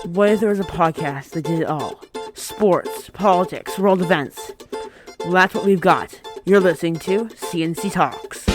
What if there was a podcast that did it all? Sports, politics, world events. Well, that's what we've got. You're listening to C&C Talks.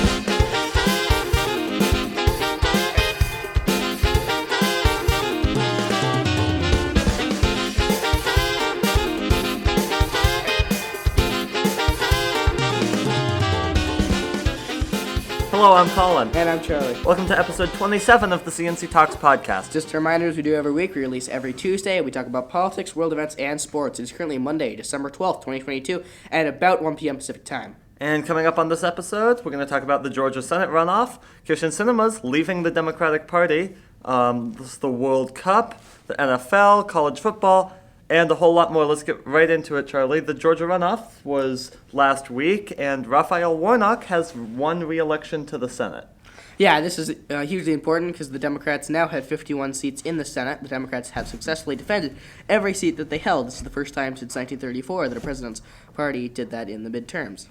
Hello, I'm Colin. And I'm Charlie. Welcome to episode 27 of the C&C Talks podcast. Just a reminder, as we do every week, we release every Tuesday. We talk about politics, world events, and sports. It's currently Monday, December 12th, 2022, at about 1 p.m. Pacific time. And coming up on this episode, we're going to talk about the Georgia Senate runoff, Kyrsten Sinema's leaving the Democratic Party, this is the World Cup, the NFL, college football, and a whole lot more. Let's get right into it, Charlie. The Georgia runoff was last week, and Raphael Warnock has won re-election to the Senate. Yeah, this is hugely important because the Democrats now have 51 seats in the Senate. The Democrats have successfully defended every seat that they held. This is the first time since 1934 that a president's party did that in the midterms.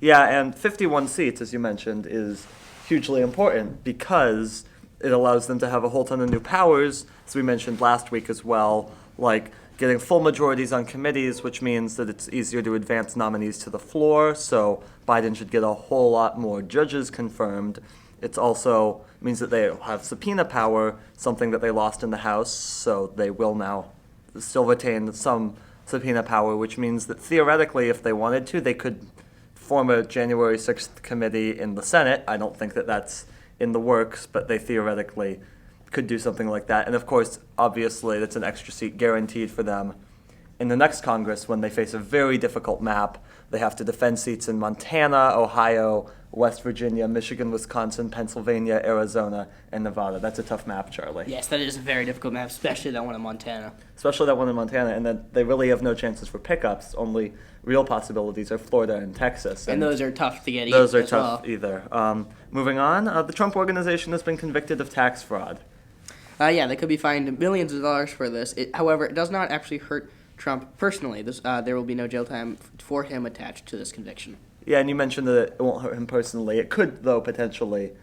Yeah, and 51 seats, as you mentioned, is hugely important because it allows them to have a whole ton of new powers, as we mentioned last week as well, like getting full majorities on committees, which means that it's easier to advance nominees to the floor, so Biden should get a whole lot more judges confirmed. It also means that they have subpoena power, something that they lost in the House, so they will now still retain some subpoena power, which means that theoretically, if they wanted to, they could form a January 6th committee in the Senate. I don't think that that's in the works, but they theoretically could do something like that. And of course, obviously, that's an extra seat guaranteed for them in the next Congress when they face a very difficult map. They have to defend seats in Montana, Ohio, West Virginia, Michigan, Wisconsin, Pennsylvania, Arizona, and Nevada. That's a tough map, Charlie. Yes, that is a very difficult map, especially that one in Montana. Especially that one in Montana, and then they really have no chances for pickups. Only real possibilities are Florida and Texas. And those are tough to get those are as tough well. either. Moving on, the Trump Organization has been convicted of tax fraud. Yeah, they could be fined millions of dollars for this. However, it does not actually hurt Trump personally. There will be no jail time for him attached to this conviction. Yeah, and you mentioned that it won't hurt him personally. It could, though, potentially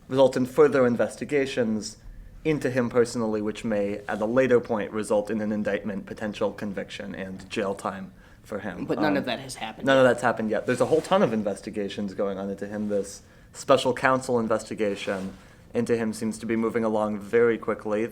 result in further investigations into him personally, which may, at a later point, result in an indictment, potential conviction, and jail time for him. But none of that has happened None yet. of that's happened yet. There's a whole ton of investigations going on into him. This special counsel investigation into him seems to be moving along very quickly.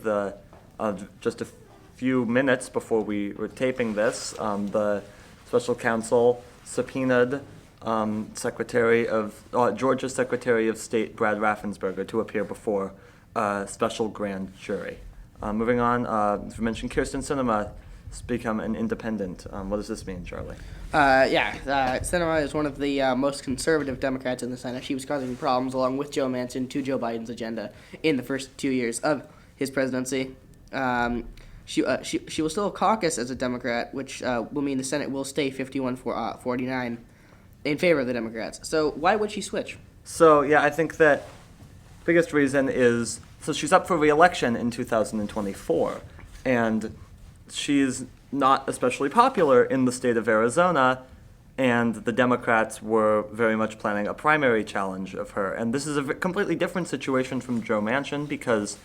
Just a few minutes before we were taping this, the special counsel subpoenaed Georgia's Secretary of State Brad Raffensperger to appear before a special grand jury. Moving on, as we mentioned, Kyrsten Sinema has become an independent. What does this mean, Charlie? Sinema is one of the most conservative Democrats in the Senate. She was causing problems along with Joe Manchin to Joe Biden's agenda in the first 2 years of his presidency. She will still caucus as a Democrat, which will mean the Senate will stay 51-49 in favor of the Democrats. So why would she switch? So, yeah, I think that the biggest reason is, so she's up for re-election in 2024, and she's not especially popular in the state of Arizona, and the Democrats were very much planning a primary challenge of her. And this is a completely different situation from Joe Manchin, because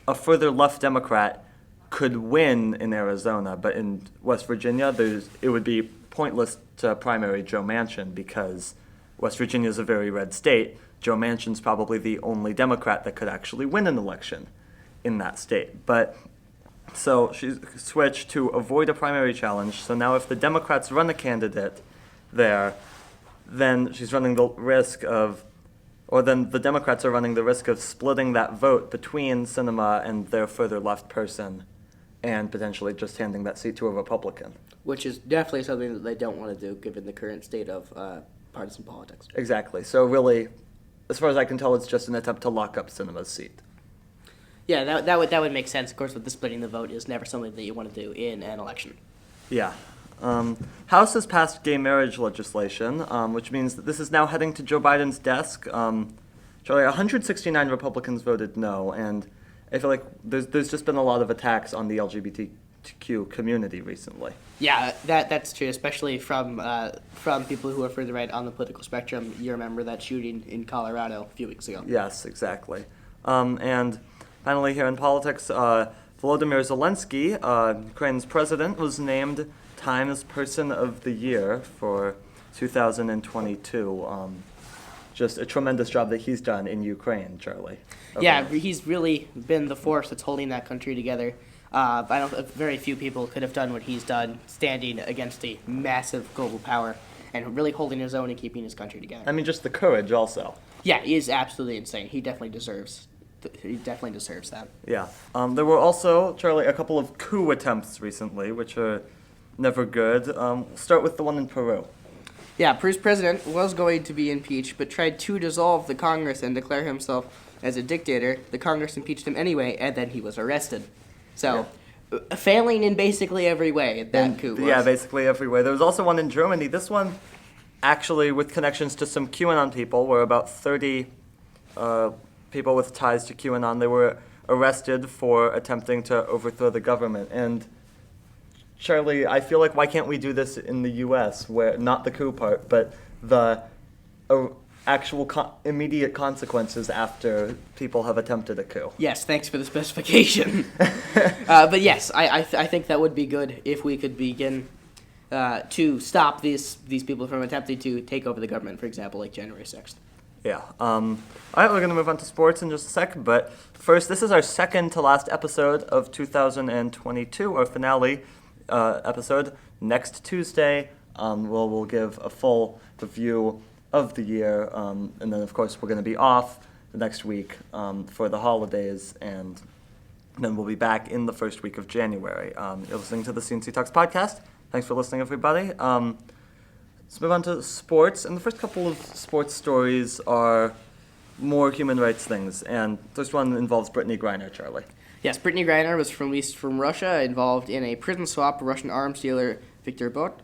a further left Democrat could win in Arizona, but in West Virginia, it would be pointless to primary Joe Manchin because West Virginia is a very red state. Joe Manchin's probably the only Democrat that could actually win an election in that state. But so she switched to avoid a primary challenge. So now if the Democrats run a candidate there, then she's running the risk of, or then the Democrats are running the risk of splitting that vote between Sinema and their further left person and potentially just handing that seat to a Republican. Which is definitely something that they don't want to do given the current state of partisan politics. Exactly. So really, as far as I can tell, it's just an attempt to lock up Sinema's seat. Yeah, that would make sense. Of course, with the splitting the vote is never something that you want to do in an election. Yeah. House has passed gay marriage legislation, which means that this is now heading to Joe Biden's desk. Charlie, 169 Republicans voted no, and I feel like there's just been a lot of attacks on the LGBTQ community recently. Yeah, that's true, especially from people who are further right on the political spectrum. You remember that shooting in Colorado a few weeks ago. Yes, exactly. And finally, here in politics, Volodymyr Zelensky, Ukraine's president, was named Times Person of the Year for 2022. Just a tremendous job that he's done in Ukraine, Charlie. Yeah, he's really been the force that's holding that country together. I don't. Very few people could have done what he's done, standing against a massive global power and really holding his own and keeping his country together. I mean, just the courage also. Yeah, he is absolutely insane. He definitely deserves that. Yeah. There were also, Charlie, a couple of coup attempts recently, which are never good. We'll start with the one in Peru. Yeah, Peru's president was going to be impeached, but tried to dissolve the Congress and declare himself as a dictator. The Congress impeached him anyway, and then he was arrested. So, failing in basically every way, that coup was. Yeah, basically every way. There was also one in Germany. This one, actually, with connections to some QAnon people, were about 30 people with ties to QAnon. They were arrested for attempting to overthrow the government. And Charlie, I feel like why can't we do this in the U.S., where not the coup part, but the actual immediate consequences after people have attempted a coup? Yes, thanks for the specification. But yes, I think that would be good if we could begin to stop these people from attempting to take over the government, for example, like January 6th. Yeah. All right, we're going to move on to sports in just a sec, but first, this is our second to last episode of 2022, our finale episode. Next Tuesday, we'll give a full review of the year, and then, of course, we're going to be off the next week for the holidays, and then we'll be back in the first week of January. You're listening to the C&C Talks podcast. Thanks for listening, everybody. Let's move on to sports, and the first couple of sports stories are more human rights things, and this one involves Brittney Griner, Charlie. Yes, Brittney Griner was released from Russia, involved in a prison swap. Russian arms dealer Viktor Bot,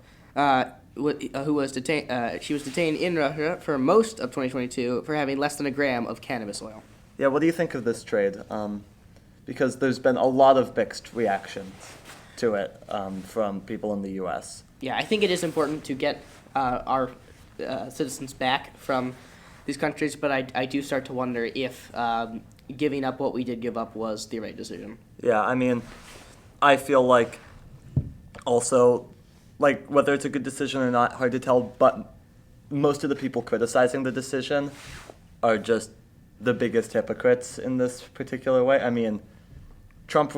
who was detained. She was detained in Russia for most of 2022 for having less than a gram of cannabis oil. Yeah, what do you think of this trade? Because there's been a lot of mixed reactions to it from people in the U.S. Yeah, I think it is important to get our citizens back from these countries, but I do start to wonder if giving up what we did give up was the right decision. Yeah, I mean, I feel like also, like, whether it's a good decision or not, hard to tell, but most of the people criticizing the decision are just the biggest hypocrites in this particular way. I mean, Trump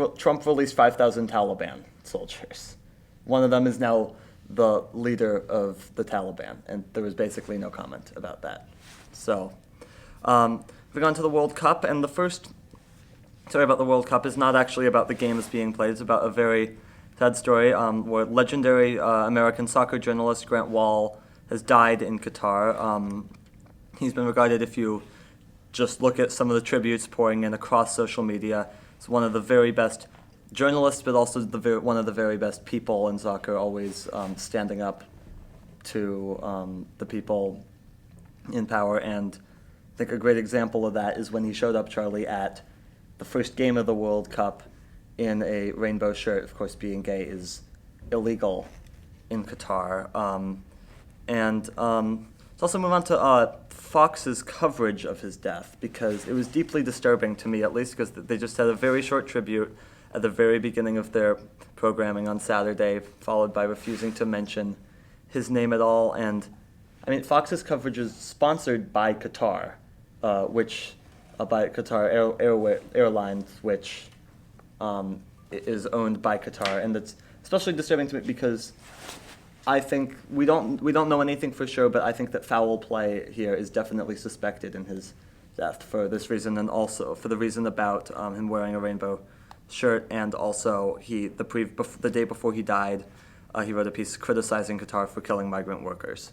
released 5,000 Taliban soldiers. One of them is now the leader of the Taliban, and there was basically no comment about that. So, we've gone to the World Cup, and the first story about the World Cup is not actually about the games being played. It's about a very sad story where legendary American soccer journalist Grant Wahl has died in Qatar. He's been regarded, if you just look at some of the tributes pouring in across social media, as one of the very best journalists, but also one of the very best people in soccer, always standing up to the people in power. And I think a great example of that is when he showed up, Charlie, at the first game of the World Cup in a rainbow shirt. Of course, being gay is illegal in Qatar. Let's also move on to Fox's coverage of his death, because it was deeply disturbing to me, at least, because they just had a very short tribute at the very beginning of their programming on Saturday, followed by refusing to mention his name at all. And I mean, Fox's coverage is sponsored by Qatar, by Qatar Airlines, which is owned by Qatar, and it's especially disturbing to me because I think we don't know anything for sure, but I think that foul play here is definitely suspected in his death for this reason, and also for the reason about him wearing a rainbow shirt, and also the day before he died, he wrote a piece criticizing Qatar for killing migrant workers.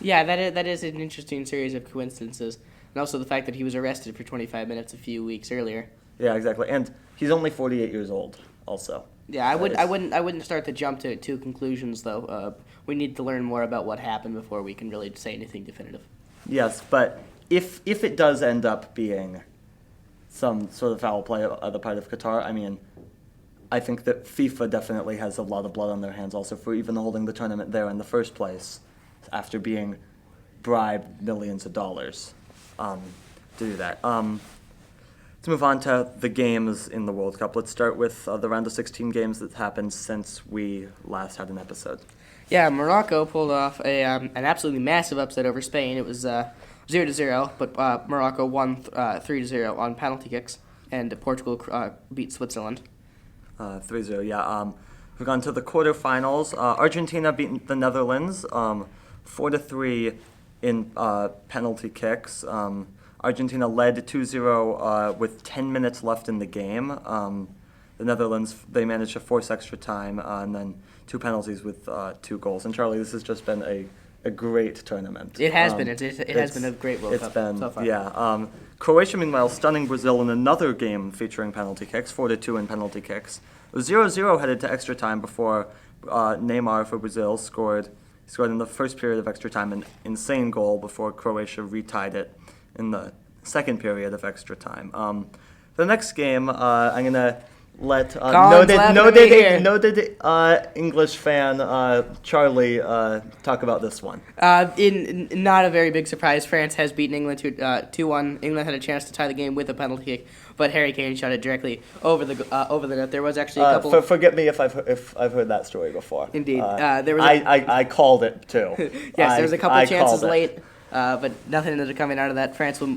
Yeah, that is an interesting series of coincidences, and also the fact that he was arrested for 25 minutes a few weeks earlier. Yeah, exactly, and he's only 48 years old, also. Yeah, I wouldn't start to jump to conclusions though. We need to learn more about what happened before we can really say anything definitive. Yes, but if it does end up being some sort of foul play on the part of Qatar, I mean, I think that FIFA definitely has a lot of blood on their hands also for even holding the tournament there in the first place, after being bribed millions of dollars to do that. Let's move on to the games in the World Cup. Let's start with the round of 16 games that happened since we last had an episode. Yeah, Morocco pulled off an absolutely massive upset over Spain. It was 0-0, but Morocco won 3-0 on penalty kicks, and Portugal beat Switzerland. 3-0, yeah. We've gone to the quarterfinals. Argentina beat the Netherlands 4-3 in penalty kicks. Argentina led 2-0 with 10 minutes left in the game. The Netherlands, they managed to force extra time, and then 2 penalties with 2 goals. And Charlie, this has just been a great tournament. It has been. It has been a great World Cup so far. Yeah. Croatia, meanwhile, stunning Brazil in another game featuring penalty kicks, 4-2 in penalty kicks. It was 0-0 headed to extra time before Neymar for Brazil scored. He scored in the first period of extra time an insane goal before Croatia retied it in the second period of extra time. The next game, I'm going to let noted English fan Charlie talk about this one. In not a very big surprise, France has beaten England 2-1. England had a chance to tie the game with a penalty kick, but Harry Kane shot it directly over the net. There was actually a couple. Forget me if I've heard that story before. Indeed, there was. I called it too. Yes, there was a couple chances late. But nothing ended up coming out of that. France will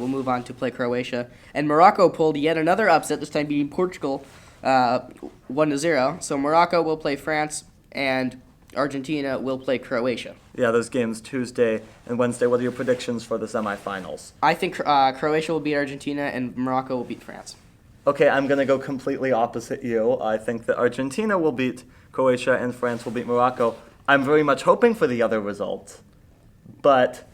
move on to play Croatia. And Morocco pulled yet another upset, this time beating Portugal 1-0. So Morocco will play France, and Argentina will play Croatia. Yeah, those games Tuesday and Wednesday. What are your predictions for the semifinals? I think Croatia will beat Argentina, and Morocco will beat France. Okay, I'm going to go completely opposite you. I think that Argentina will beat Croatia and France will beat Morocco. I'm very much hoping for the other result, but...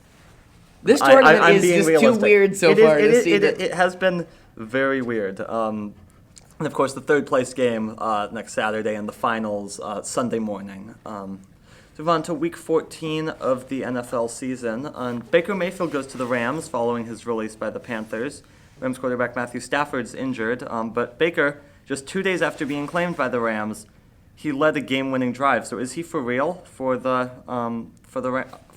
This tournament I'm is being just realistic. too weird so far to see. It has been very weird. And of course, the third place game next Saturday and the finals Sunday morning. Move on to Week 14 of the NFL season. Baker Mayfield goes to the Rams following his release by the Panthers. Rams quarterback Matthew Stafford's injured, but Baker, just 2 days after being claimed by the Rams, he led a game-winning drive. So is he for real for the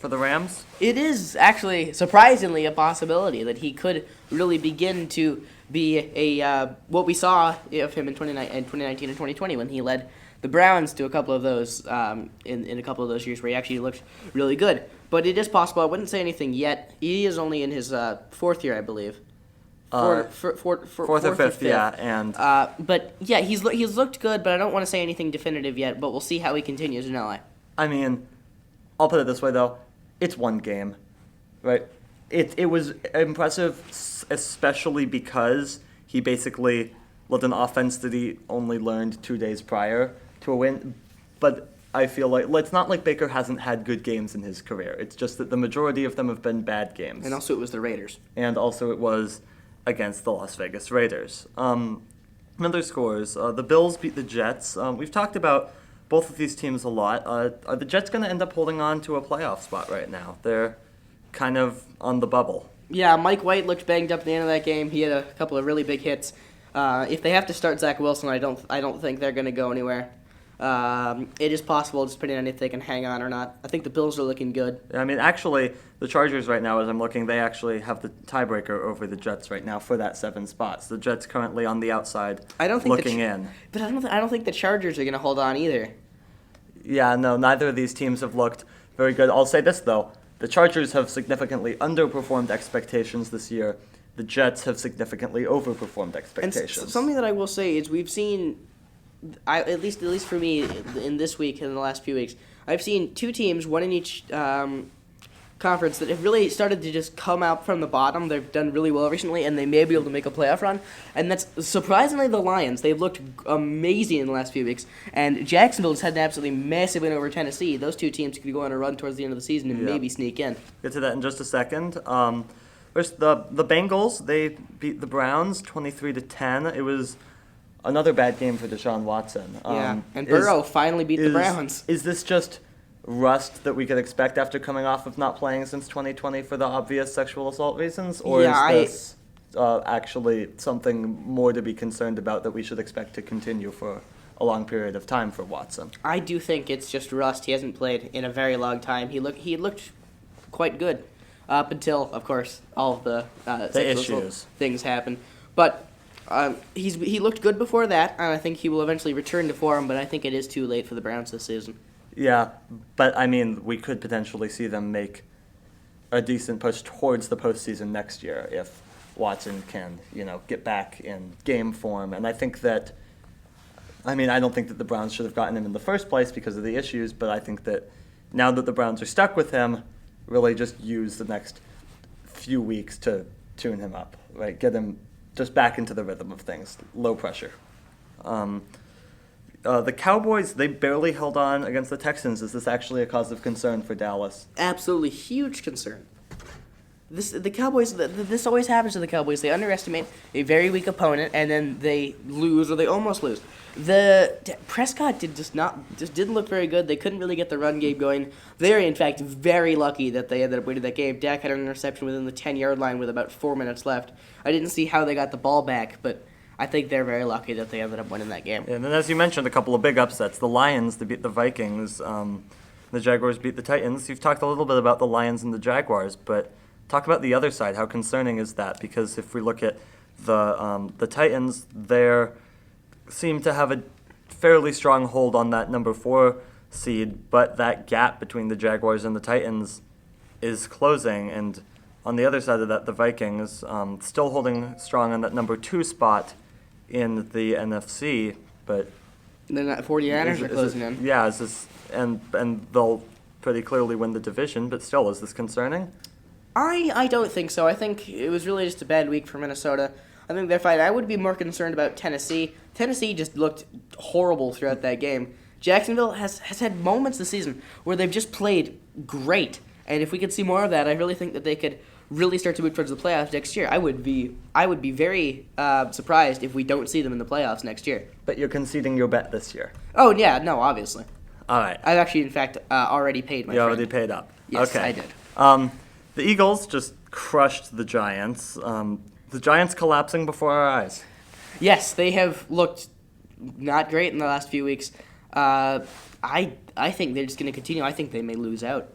Rams? It is actually surprisingly a possibility that he could really begin to be what we saw of him in 2019 and 2020 when he led the Browns to a couple of those in a couple of those years where he actually looked really good. But it is possible. I wouldn't say anything yet. He is only in his fourth year, I believe. Fourth or fifth, yeah. And but yeah, he's looked good, but I don't want to say anything definitive yet. But we'll see how he continues in LA. I mean, I'll put it this way though, it's one game, right? It was impressive, especially because he basically led an offense that he only learned 2 days prior to a win. But I feel like it's not like Baker hasn't had good games in his career. It's just that the majority of them have been bad games. And also it was the Raiders. And also it was against the Las Vegas Raiders. Other scores, the Bills beat the Jets. We've talked about both of these teams a lot. Are the Jets going to end up holding on to a playoff spot right now? They're kind of on the bubble. Yeah, Mike White looked banged up at the end of that game. He had a couple of really big hits. If they have to start Zach Wilson, I don't think they're going to go anywhere. It is possible, just depending on if they can hang on or not. I think the Bills are looking good. I mean, actually, the Chargers right now, as I'm looking, they actually have the tiebreaker over the Jets right now for that 7 spots. The Jets currently on the outside, looking in. But I don't think the Chargers are going to hold on either. Yeah, no, neither of these teams have looked very good. I'll say this, though. The Chargers have significantly underperformed expectations this year. The Jets have significantly overperformed expectations. And something that I will say is we've seen, at least for me, in this week and in the last few weeks, I've seen 2 teams, one in each conference, that have really started to just come out from the bottom. They've done really well recently, and they may be able to make a playoff run. And that's surprisingly the Lions. They've looked amazing in the last few weeks. And Jacksonville just had an absolutely massive win over Tennessee. Those 2 teams could go on a run towards the end of the season and maybe sneak in. Get to that in just a second. First, the Bengals, they beat the Browns 23-10. It was another bad game for Deshaun Watson. And Burrow finally beat the Browns. Is this just rust that we could expect after coming off of not playing since 2020 for the obvious sexual assault reasons? Or is this actually something more to be concerned about that we should expect to continue for a long period of time for Watson? I do think it's just rust. He hasn't played in a very long time. He looked quite good up until, of course, all of the sexual issues things happened. But He looked good before that, and I think he will eventually return to form, but I think it is too late for the Browns this season. Yeah, but I mean, we could potentially see them make a decent push towards the postseason next year if Watson can, get back in game form. And I think that, I don't think that the Browns should have gotten him in the first place because of the issues, but I think that now that the Browns are stuck with him, really just use the next few weeks to tune him up, right? Get him just back into the rhythm of things, low pressure. The Cowboys, they barely held on against the Texans. Is this actually a cause of concern for Dallas? Absolutely huge concern. The Cowboys, this always happens to the Cowboys. They underestimate a very weak opponent, and then they lose, or they almost lose. Prescott didn't look very good. They couldn't really get the run game going. They're, in fact, very lucky that they ended up winning that game. Dak had an interception within the 10-yard line with about 4 minutes left. I didn't see how they got the ball back, but I think they're very lucky that they ended up winning that game. And then, as you mentioned, a couple of big upsets. The Lions, they beat the Vikings. The Jaguars beat the Titans. You've talked a little bit about the Lions and the Jaguars, but talk about the other side. How concerning is that? Because if we look at the Titans, they seem to have a fairly strong hold on that number 4 seed, but that gap between the Jaguars and the Titans is closing. And on the other side of that, the Vikings still holding strong on that number 2 spot in the NFC, but the 49ers are closing in. Yeah, and they'll pretty clearly win the division, but still, is this concerning? I don't think so. I think it was really just a bad week for Minnesota. I think they're fine. I would be more concerned about Tennessee. Tennessee just looked horrible throughout that game. Jacksonville has had moments this season where they've just played great. And if we could see more of that, I really think that they could really start to move towards the playoffs next year. I would be very surprised if we don't see them in the playoffs next year. But you're conceding your bet this year. Oh, yeah, no, obviously. All right. I've actually, in fact, already paid my friend. You already paid up. Yes, okay. I did. The Eagles just crushed the Giants. The Giants collapsing before our eyes. Yes, they have looked not great in the last few weeks. I think they're just going to continue. I think they may lose out.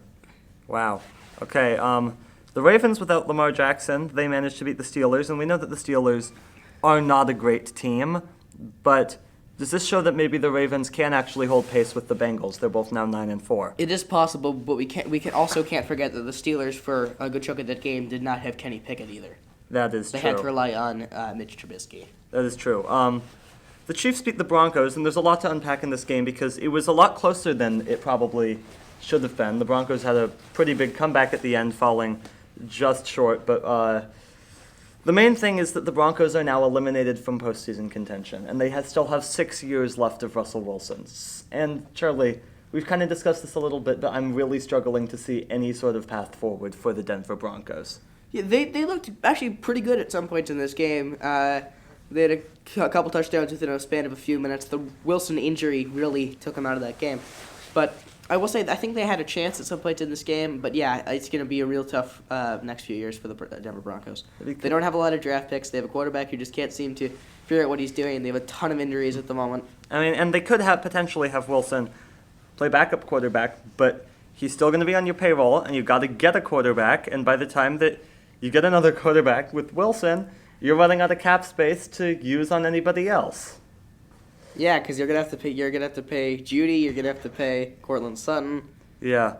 Wow. Okay. The Ravens without Lamar Jackson, they managed to beat the Steelers, and we know that the Steelers are not a great team, but does this show that maybe the Ravens can actually hold pace with the Bengals? They're both now 9-4. It is possible, but we can't forget that the Steelers, for a good chunk of that game, did not have Kenny Pickett either. That is true. They had to rely on Mitch Trubisky. That is true. The Chiefs beat the Broncos, and there's a lot to unpack in this game because it was a lot closer than it probably should have been. The Broncos had a pretty big comeback at the end, falling just short, but the main thing is that the Broncos are now eliminated from postseason contention, and they still have 6 years left of Russell Wilson. And Charlie, we've kind of discussed this a little bit, but I'm really struggling to see any sort of path forward for the Denver Broncos. Yeah, they looked actually pretty good at some points in this game. They had a couple touchdowns within a span of a few minutes. The Wilson injury really took them out of that game. But I will say, I think they had a chance at some points in this game, but yeah, it's going to be a real tough next few years for the Denver Broncos. They don't have a lot of draft picks. They have a quarterback who just can't seem to figure out what he's doing. They have a ton of injuries at the moment. And they could potentially have Wilson play backup quarterback, but he's still going to be on your payroll, and you've got to get a quarterback, and by the time that you get another quarterback with Wilson, you're running out of cap space to use on anybody else. Yeah, because you're gonna have to pay Judy. You're gonna have to pay Cortland Sutton. Yeah,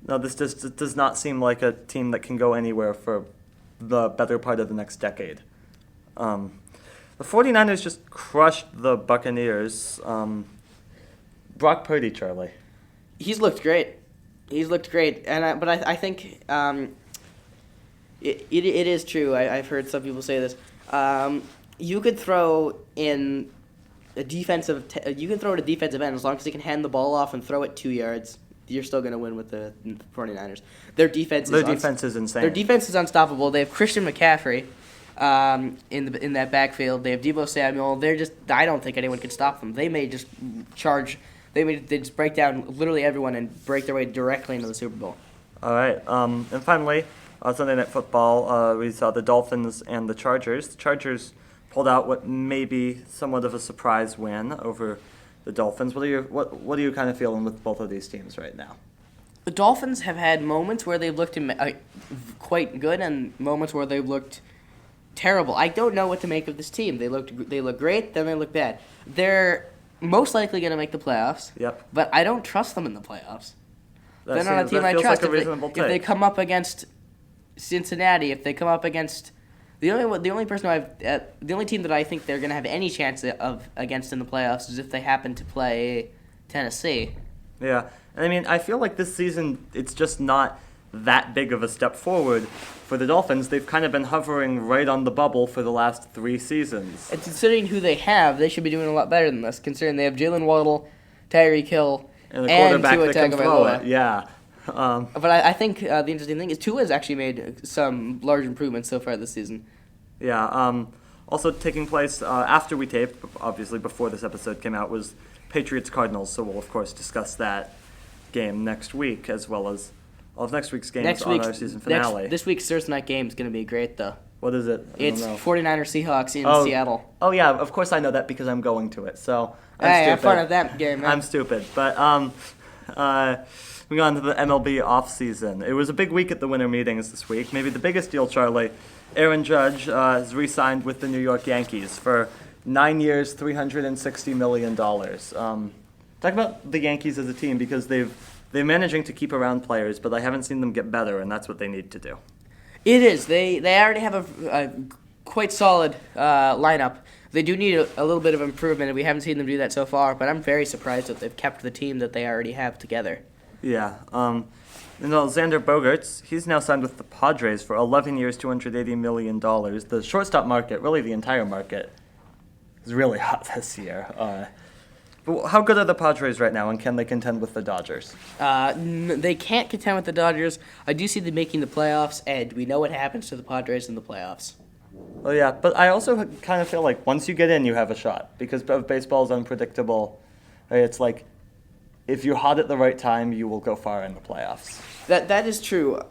no, this does not seem like a team that can go anywhere for the better part of the next decade. The 49ers just crushed the Buccaneers. Brock Purdy, Charlie. He's looked great. But I think it is true. I've heard some people say this. You could throw in a defensive end as long as he can hand the ball off and throw it 2 yards. You're still going to win with the 49ers. Their defense is insane. Their defense is unstoppable. They have Christian McCaffrey in that backfield. They have Deebo Samuel. I don't think anyone can stop them. They may just charge. They just break down literally everyone and break their way directly into the Super Bowl. All right. And finally, on Sunday Night Football, we saw the Dolphins and the Chargers. The Chargers pulled out what may be somewhat of a surprise win over the Dolphins. What are you kind of feeling with both of these teams right now? The Dolphins have had moments where they've looked quite good and moments where they've looked terrible. I don't know what to make of this team. They look great, then they look bad. They're most likely going to make the playoffs. Yep. But I don't trust them in the playoffs. They're not a team I feels trust. like a reasonable if they take. come up against Cincinnati, if they come up against the only team that I think they're going to have any chance of against in the playoffs is if they happen to play Tennessee. Yeah, and I mean, I feel like this season it's just not that big of a step forward for the Dolphins. They've kind of been hovering right on the bubble for the last 3 seasons. And considering who they have, they should be doing a lot better than this. Considering they have Jalen Waddle, Tyreek Hill, And a quarterback Tua that can throw Tagovailoa. it, yeah. But I think the interesting thing is Tua has actually made some large improvements so far this season. Yeah, also taking place after we tape, obviously before this episode came out, was Patriots-Cardinals, so we'll of course discuss that game next week, as well as all of next week's games on our season finale. This week's Thursday night game is going to be great, though. What is it? It's 49ers Seahawks in Seattle. Oh yeah, of course I know that because I'm going to it, so I'm Hey, stupid. have fun at that game, man. I'm stupid, but moving on to the MLB offseason. It was a big week at the winter meetings this week. Maybe the biggest deal, Charlie. Aaron Judge has re-signed with the New York Yankees for 9 years, $360 million. Talk about the Yankees as a team, because they're managing to keep around players, but I haven't seen them get better, and that's what they need to do. It is. They already have a quite solid lineup. They do need a little bit of improvement, and we haven't seen them do that so far, but I'm very surprised that they've kept the team that they already have together. Yeah. Xander Bogaerts, he's now signed with the Padres for 11 years, $280 million. The shortstop market, really the entire market, is really hot this year. But how good are the Padres right now, and can they contend with the Dodgers? They can't contend with the Dodgers. I do see them making the playoffs, and we know what happens to the Padres in the playoffs. Well, yeah, but I also kind of feel like once you get in, you have a shot, because baseball is unpredictable. Right? It's like, if you're hot at the right time, you will go far in the playoffs. That is true.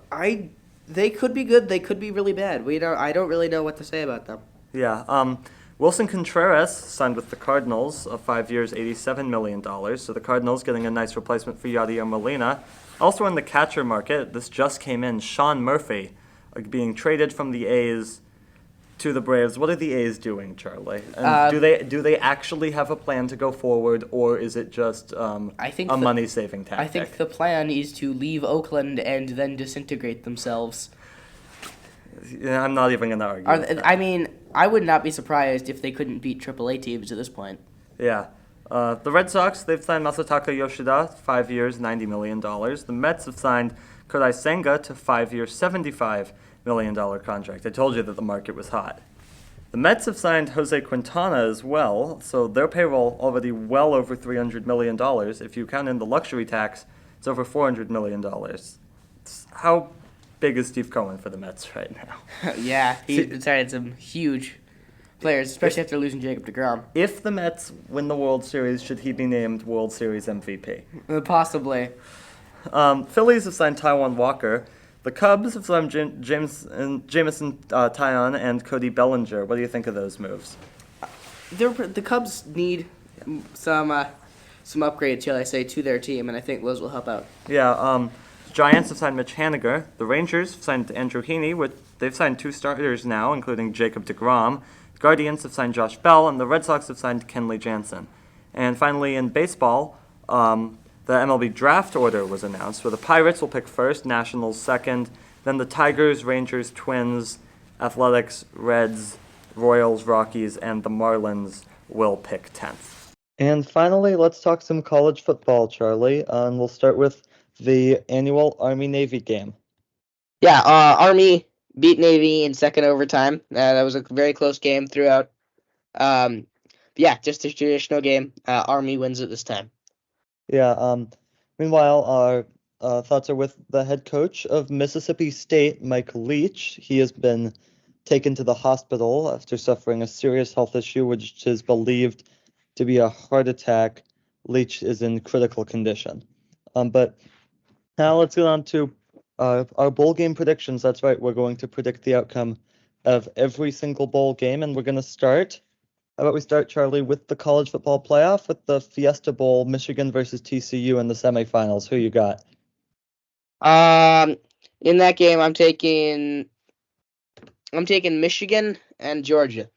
They could be good. They could be really bad. I don't really know what to say about them. Yeah. Wilson Contreras signed with the Cardinals, 5 years, $87 million. So the Cardinals getting a nice replacement for Yadier Molina. Also in the catcher market, this just came in, Sean Murphy, being traded from the A's to the Braves. What are the A's doing, Charlie? And do they actually have a plan to go forward, or is it just a money-saving tactic? I think the plan is to leave Oakland and then disintegrate themselves. Yeah, I'm not even going to argue with that. I mean, I would not be surprised if they couldn't beat AAA teams at this point. Yeah. The Red Sox, they've signed Masataka Yoshida, 5 years, $90 million. The Mets have signed Kodai Senga to 5 years, $75 million contract. I told you that the market was hot. The Mets have signed Jose Quintana as well, so their payroll already well over $300 million. If you count in the luxury tax, it's over $400 million. How big is Steve Cohen for the Mets right now? Yeah, he's signed some huge players, especially after losing Jacob deGrom. If the Mets win the World Series, should he be named World Series MVP? Possibly. Phillies have signed Taijuan Walker. The Cubs have signed Jamison Taillon and Cody Bellinger. What do you think of those moves? The Cubs need some upgrades, shall I say, to their team, and I think those will help out. Yeah, Giants have signed Mitch Haniger. The Rangers have signed Andrew Heaney. They've signed 2 starters now, including Jacob deGrom. The Guardians have signed Josh Bell, and the Red Sox have signed Kenley Jansen. And finally, in baseball, the MLB draft order was announced, where the Pirates will pick first, Nationals second, then the Tigers, Rangers, Twins, Athletics, Reds, Royals, Rockies, and the Marlins will pick 10th. And finally, let's talk some college football, Charlie. And we'll start with the annual Army-Navy game. Yeah, Army beat Navy in second overtime. That was a very close game throughout. Just a traditional game. Army wins it this time. Yeah. Meanwhile, our thoughts are with the head coach of Mississippi State, Mike Leach. He has been taken to the hospital after suffering a serious health issue, which is believed to be a heart attack. Leach is in critical condition. But now let's get on to our bowl game predictions. That's right. We're going to predict the outcome of every single bowl game, and we're going to start. How about we start, Charlie, with the college football playoff with the Fiesta Bowl, Michigan versus TCU in the semifinals. Who you got? In that game, I'm taking I'm taking Michigan and Georgia.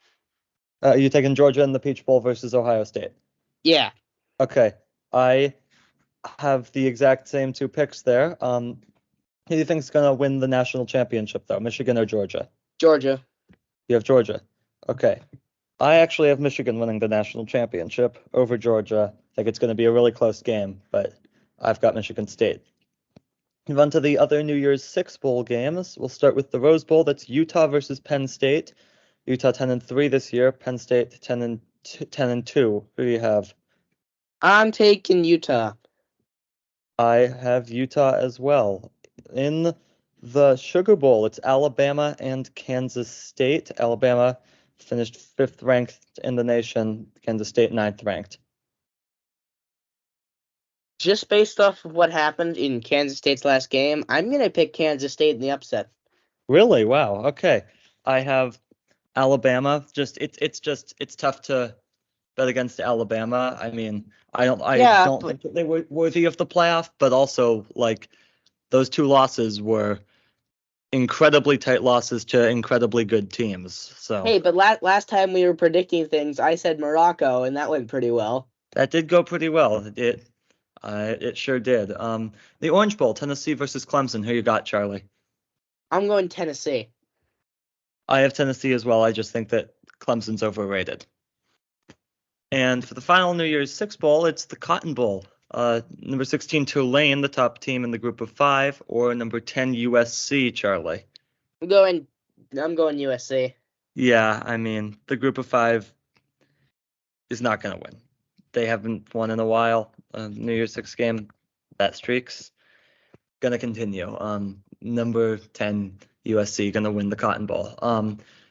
You taking Georgia in the Peach Bowl versus Ohio State? Yeah. Okay. I have the exact same two picks there. Who do you think's gonna win the national championship though, Michigan or Georgia? Georgia. You have Georgia. Okay. I actually have Michigan winning the national championship over Georgia. I think it's going to be a really close game, but I've got Michigan State. Move on to the other New Year's Six bowl games. We'll start with the Rose Bowl. That's Utah versus Penn State. Utah 10-3 this year. Penn State 10-2. Who do you have? I'm taking Utah. I have Utah as well. In the Sugar Bowl, it's Alabama and Kansas State. Alabama finished 5th ranked in the nation. Kansas State 9th ranked. Just based off of what happened in Kansas State's last game, I'm going to pick Kansas State in the upset. Really? Wow. Okay. I have Alabama. It's tough to bet against Alabama. I mean, I don't think that they were worthy of the playoff, but also like those two losses were incredibly tight losses to incredibly good teams. So hey, but last time we were predicting things, I said Morocco, and that went pretty well. That did go pretty well. It sure did. The Orange Bowl, Tennessee versus Clemson. Who you got, Charlie? I'm going Tennessee. I have Tennessee as well. I just think that Clemson's overrated. And for the final New Year's Six Bowl, it's the Cotton Bowl. Number 16 Tulane, the top team in the group of 5, or number 10 USC, Charlie. I'm going USC. Yeah, I mean, the group of 5 is not going to win. They haven't won in a while. New Year's Six game, that streak's going to continue. Number 10 USC going to win the Cotton Bowl.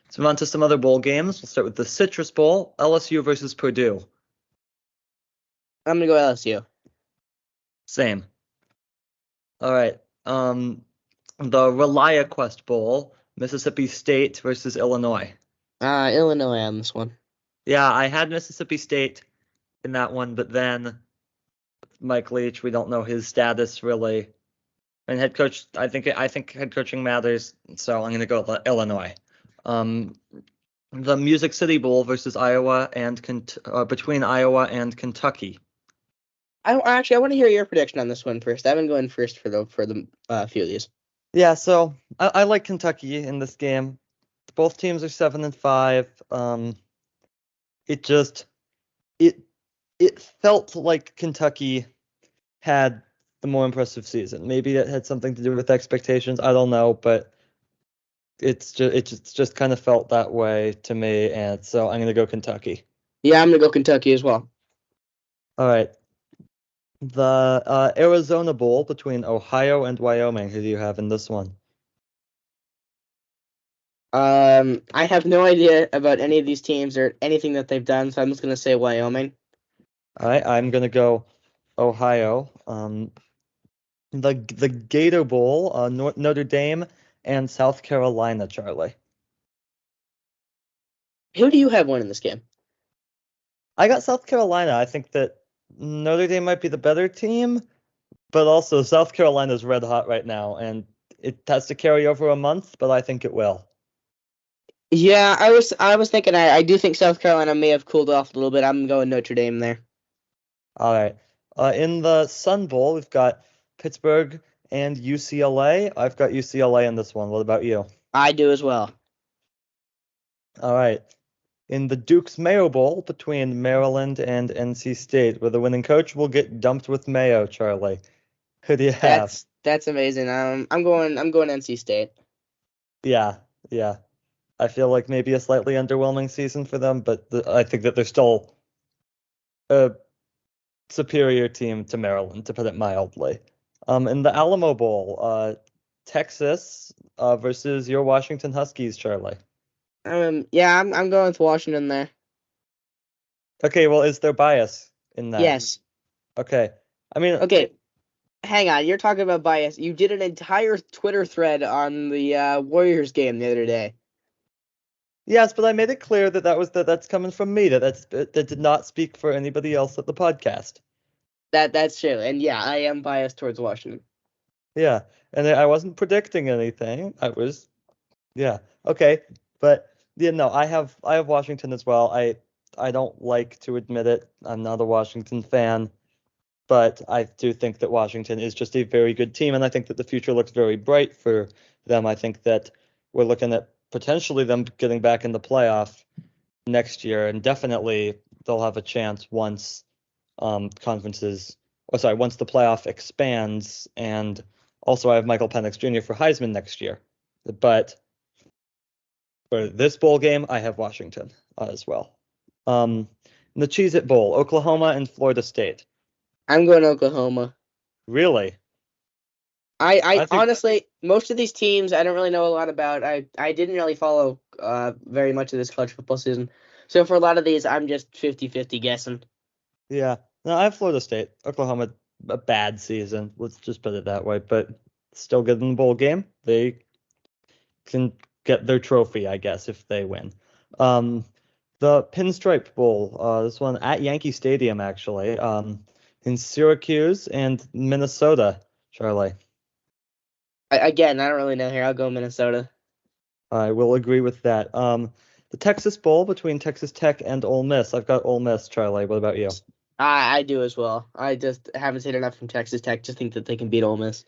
Let's move on to some other bowl games. We'll start with the Citrus Bowl, LSU versus Purdue. I'm going to go LSU. Same. All right. The ReliaQuest Bowl, Mississippi State versus Illinois. Illinois on this one. Yeah, I had Mississippi State in that one, but then Mike Leach, we don't know his status really. And head coach, I think head coaching matters, so I'm going to go with Illinois. The Music City Bowl versus Iowa and between Iowa and Kentucky. I want to hear your prediction on this one first. I've been going first for the few of these. Yeah, so I like Kentucky in this game. Both teams are 7-5. It felt like Kentucky had the more impressive season. Maybe it had something to do with expectations. I don't know, but it just kind of felt that way to me, and so I'm gonna go Kentucky. Yeah, I'm gonna go Kentucky as well. All right. The Arizona Bowl between Ohio and Wyoming. Who do you have in this one? I have no idea about any of these teams or anything that they've done, so I'm just gonna say Wyoming. All right, I'm gonna go Ohio. The Gator Bowl, Notre Dame and South Carolina, Charlie. Who do you have winning this game? I got South Carolina. I think that Notre Dame might be the better team, but also South Carolina's red hot right now, and it has to carry over a month, but I think it will. Yeah, I was thinking I do think South Carolina may have cooled off a little bit. I'm going Notre Dame there. All right. In the Sun Bowl, we've got Pittsburgh and UCLA. I've got UCLA in this one. What about you? I do as well. All right. In the Duke's Mayo Bowl between Maryland and NC State, where the winning coach will get dumped with mayo, Charlie. Who do you have? That's amazing. I'm going NC State. Yeah. I feel like maybe a slightly underwhelming season for them, but I think that they're still a superior team to Maryland, to put it mildly. In the Alamo Bowl, Texas versus your Washington Huskies, Charlie. Yeah, I'm going with Washington there. Okay, well, is there bias in that? Yes. Okay. I mean, okay. Hang on, you're talking about bias. You did an entire Twitter thread on the Warriors game the other day. Yes, but I made it clear that's coming from me. That did not speak for anybody else at the podcast. That's true, and yeah, I am biased towards Washington. Yeah, and I wasn't predicting anything. Yeah. Okay, but yeah, no, I have Washington as well. I don't like to admit it. I'm not a Washington fan, but I do think that Washington is just a very good team, and I think that the future looks very bright for them. I think that we're looking at potentially them getting back in the playoff next year, and definitely they'll have a chance once once the playoff expands, and also I have Michael Penix Jr. for Heisman next year. But for this bowl game, I have Washington as well. In the Cheez-It Bowl, Oklahoma and Florida State. I'm going Oklahoma. Really? I think- honestly, most of these teams I don't really know a lot about. I didn't really follow very much of this college football season. So for a lot of these, I'm just 50-50 guessing. Yeah. No, I have Florida State. Oklahoma, a bad season. Let's just put it that way. But still good in the bowl game. They can get their trophy, I guess, if they win. The Pinstripe Bowl. This one at Yankee Stadium, actually. In Syracuse and Minnesota, Charlie. Again, I don't really know here. I'll go Minnesota. I will agree with that. The Texas Bowl between Texas Tech and Ole Miss. I've got Ole Miss, Charlie. What about you? I do as well. I just haven't seen enough from Texas Tech to think that they can beat Ole Miss.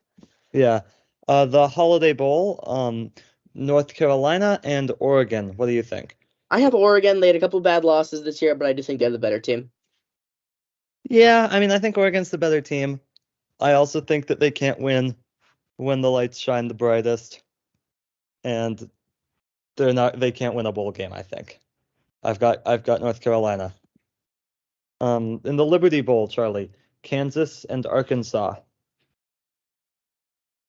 Yeah. The Holiday Bowl, North Carolina and Oregon. What do you think? I have Oregon. They had a couple bad losses this year, but I do think they're the better team. Yeah, I mean, I think Oregon's the better team. I also think that they can't win when the lights shine the brightest. And they can't win a bowl game, I think. I've got North Carolina. In the Liberty Bowl, Charlie, Kansas and Arkansas.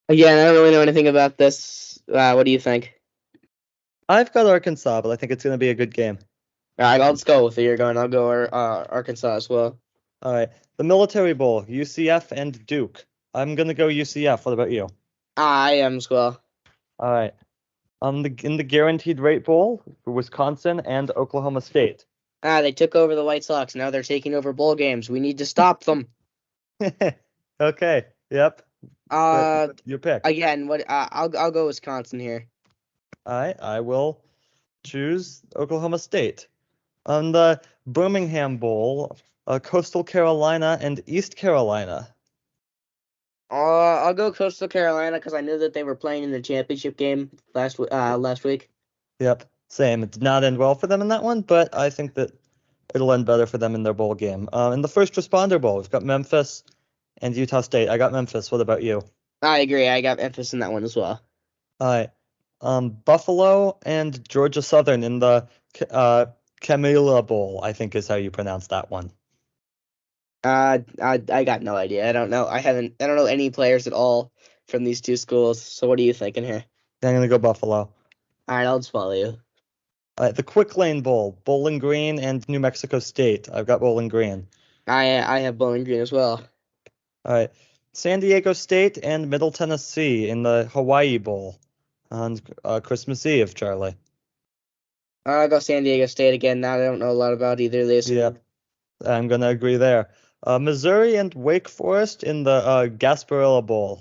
Again, I don't really know anything about this. What do you think? I've got Arkansas, but I think it's going to be a good game. All right, I'll just go with it. You're going. I'll go Arkansas as well. All right. The Military Bowl, UCF and Duke. I'm going to go UCF. What about you? I am as well. All right. In the Guaranteed Rate Bowl, Wisconsin and Oklahoma State. They took over the White Sox. Now they're taking over bowl games. We need to stop them. Okay. Yep. Your pick. Again, I'll go Wisconsin here. All right. I will choose Oklahoma State. On the Birmingham Bowl, Coastal Carolina and East Carolina. I'll go Coastal Carolina because I knew that they were playing in the championship game last week. Yep, same. It did not end well for them in that one, but I think that it'll end better for them in their bowl game. In the First Responder Bowl, we've got Memphis and Utah State. I got Memphis. What about you? I agree. I got Memphis in that one as well. All right. Buffalo and Georgia Southern in the Camilla Bowl, I think is how you pronounce that one. I got no idea. I don't know. I don't know any players at all from these two schools. So what are you thinking here? I'm gonna go Buffalo. All right, I'll just follow you. All right, the Quick Lane Bowl, Bowling Green and New Mexico State. I've got Bowling Green. I have Bowling Green as well. All right, San Diego State and Middle Tennessee in the Hawaii Bowl on Christmas Eve, Charlie. I'll go San Diego State again. Now I don't know a lot about either of these. Yep, I'm gonna agree there. Missouri and Wake Forest in the Gasparilla Bowl.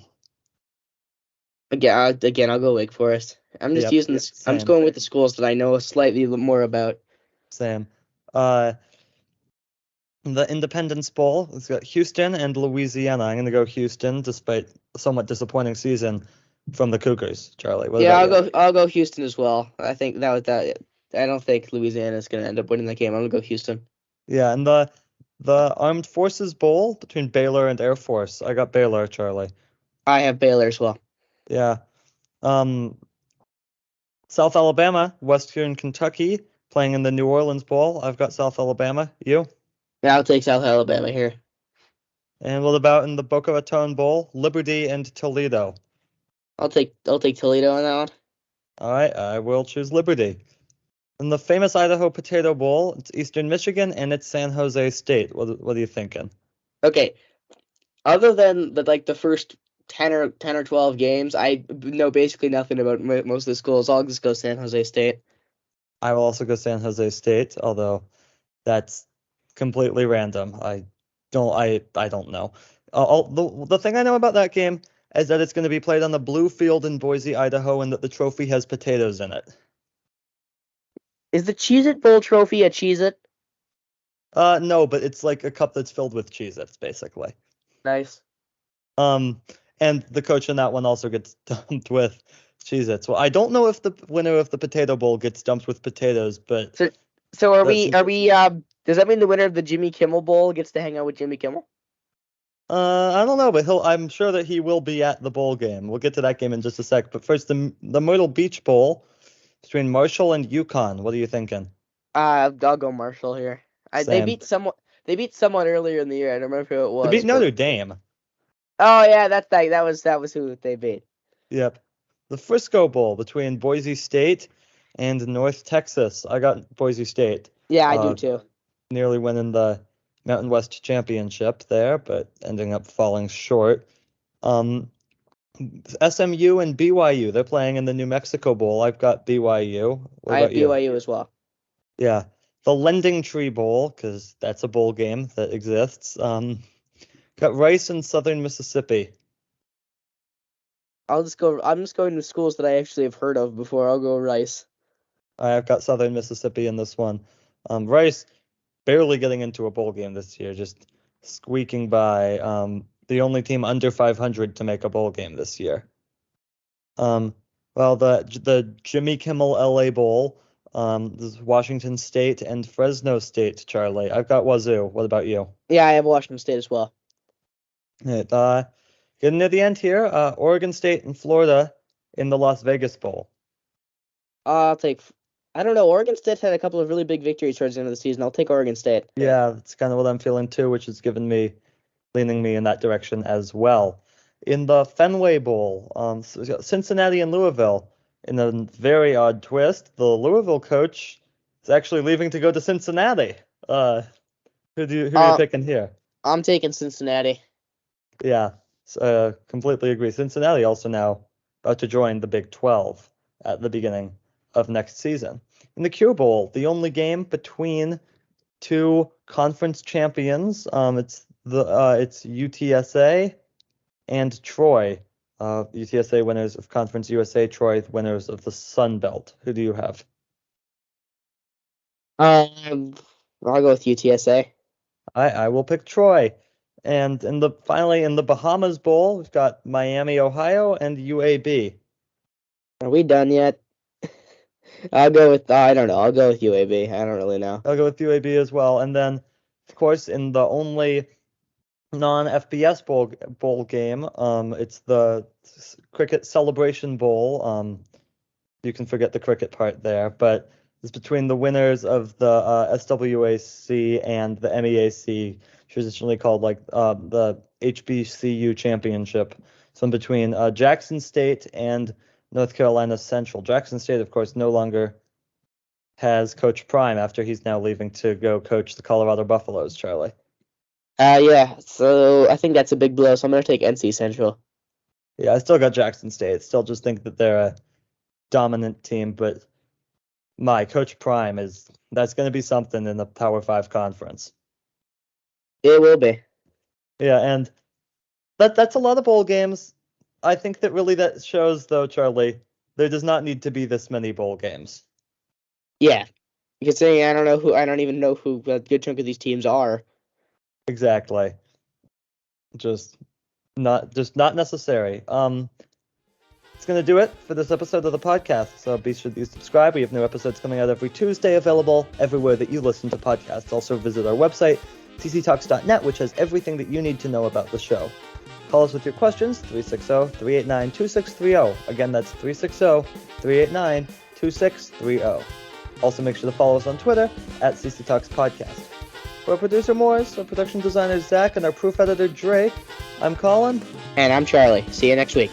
Again, I'll go Wake Forest. I'm just using this. Same. I'm just going with the schools that I know slightly more about. Same. The Independence Bowl, it's got Houston and Louisiana. I'm going to go Houston, despite a somewhat disappointing season from the Cougars. Charlie, what about you? I'll go Houston as well. I think that I don't think Louisiana is going to end up winning that game. I'm going to go Houston. Yeah, and the Armed Forces Bowl between Baylor and Air Force. I got Baylor, Charlie. I have Baylor as well. Yeah. South Alabama, Western Kentucky, playing in the New Orleans Bowl. I've got South Alabama. You? Yeah, I'll take South Alabama here. And what about in the Boca Raton Bowl, Liberty and Toledo? I'll take Toledo on that one. All right, I will choose Liberty. In the famous Idaho Potato Bowl, it's Eastern Michigan and it's San Jose State. What are you thinking? Okay. Other than the first 10 or 12 games, I know basically nothing about most of the schools. I'll just go San Jose State. I will also go San Jose State, although that's completely random. I don't know. The thing I know about that game is that it's going to be played on the blue field in Boise, Idaho, and that the trophy has potatoes in it. Is the Cheez-It Bowl trophy a Cheez-It? No, but it's like a cup that's filled with Cheez-Its, basically. Nice. And the coach in that one also gets dumped with Cheez-Its. Well, I don't know if the winner of the Potato Bowl gets dumped with potatoes, but So are we does that mean the winner of the Jimmy Kimmel Bowl gets to hang out with Jimmy Kimmel? I don't know, but I'm sure that he will be at the bowl game. We'll get to that game in just a sec. But first, the Myrtle Beach Bowl between Marshall and UConn. What are you thinking? I'll go Marshall here. They beat someone. They beat someone earlier in the year. I don't remember who it was. They beat Notre Dame. Oh yeah, that was who they beat. Yep. The Frisco Bowl between Boise State and North Texas. I got Boise State. Yeah, I do too. Nearly winning the Mountain West Championship there, but ending up falling short. SMU and BYU, they're playing in the New Mexico Bowl. I've got BYU. I have BYU as well. Yeah. The Lending Tree Bowl, because that's a bowl game that exists. Got Rice and Southern Mississippi. I'm just going to schools that I actually have heard of before. I'll go Rice. I've got Southern Mississippi in this one. Rice barely getting into a bowl game this year, just squeaking by. The only team under 500 to make a bowl game this year. Well, the Jimmy Kimmel LA Bowl, this is Washington State and Fresno State, Charlie. I've got Wazoo. What about you? Yeah, I have Washington State as well. Getting near the end here, Oregon State and Florida in the Las Vegas Bowl. I don't know. Oregon State had a couple of really big victories towards the end of the season. I'll take Oregon State. Yeah, that's kind of what I'm feeling too, which is leaning me in that direction as well. In the Fenway Bowl, so we got Cincinnati and Louisville. In a very odd twist, the Louisville coach is actually leaving to go to Cincinnati. Who are you picking here? I'm taking Cincinnati. Yeah, completely agree. Cincinnati also now about to join the Big 12 at the beginning of next season. In the Q Bowl, the only game between two conference champions, it's UTSA and Troy. UTSA winners of Conference USA, Troy winners of the Sun Belt. Who do you have? I'll go with UTSA. I will pick Troy. And finally in the Bahamas Bowl, we've got Miami, Ohio, and UAB. Are we done yet? I'll go with I don't know. I'll go with UAB. I don't really know. I'll go with UAB as well. And then, of course, in the only non-FBS bowl game, it's the Cricket Celebration Bowl. You can forget the cricket part there, but it's between the winners of the SWAC and the MEAC, traditionally called the HBCU Championship. So in between Jackson State and North Carolina Central. Jackson State, of course, no longer has Coach Prime after he's now leaving to go coach the Colorado Buffaloes, Charlie. Yeah, so I think that's a big blow, so I'm going to take NC Central. Yeah, I still got Jackson State. Still just think that they're a dominant team, but Coach Prime that's going to be something in the Power 5 conference. It will be. Yeah, and that's a lot of bowl games. I think that shows, though, Charlie, there does not need to be this many bowl games. Yeah, considering I don't even know who a good chunk of these teams are. Exactly. Just not necessary. It's going to do it for this episode of the podcast. So be sure to subscribe. We have new episodes coming out every Tuesday, available everywhere that you listen to podcasts. Also visit our website, cctalks.net, which has everything that you need to know about the show. Call us with your questions, 360-389-2630. Again, that's 360-389-2630. Also, make sure to follow us on Twitter at CC Talks Podcast. For our producer Morris, our production designer Zach, and our proof editor Drake, I'm Colin. And I'm Charlie. See you next week.